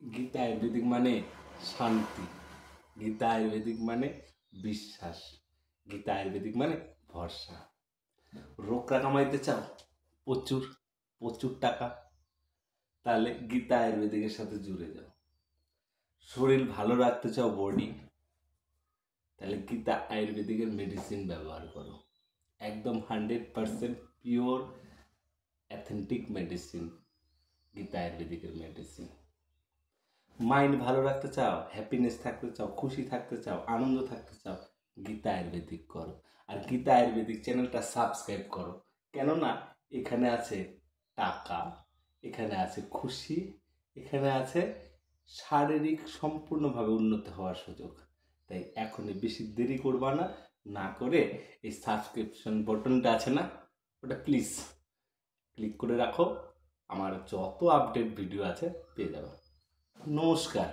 গীতা আয়ুর্বেদিক মানে শান্তি, গীতা আয়ুর্বেদিক মানে বিশ্বাস, গীতা আয়ুর্বেদিক মানে ভরসা। রোগটা কামাইতে চাও প্রচুর প্রচুর টাকা, তাহলে গীতা আয়ুর্বেদিকের সাথে জুড়ে যাও। শরীর ভালো রাখতে চাও বডি, তাহলে গীতা আয়ুর্বেদিকের মেডিসিন ব্যবহার করো। একদম 100% পিওর অ্যাথেন্টিক মেডিসিন, গীতা আয়ুর্বেদিকের মেডিসিন। মাইন্ড ভালো রাখতে চাও, হ্যাপিনেস থাকতে চাও, খুশি থাকতে চাও, আনন্দ থাকতে চাও, গীতা আয়ুর্বেদিক করো। আর গীতা আয়ুর্বেদিক চ্যানেলটা সাবস্ক্রাইব করো, কেননা এখানে আছে টাকা, এখানে আছে খুশি, এখানে আছে শারীরিক সম্পূর্ণভাবে উন্নতি হওয়ার সুযোগ। তাই এখনই বেশি দেরি করবা না, না করে এই সাবস্ক্রিপশন বাটনটা আছে না, ওটা প্লিজ ক্লিক করে রাখো। আমার যত আপডেট ভিডিও আছে পেয়ে যাবে। নমস্কার।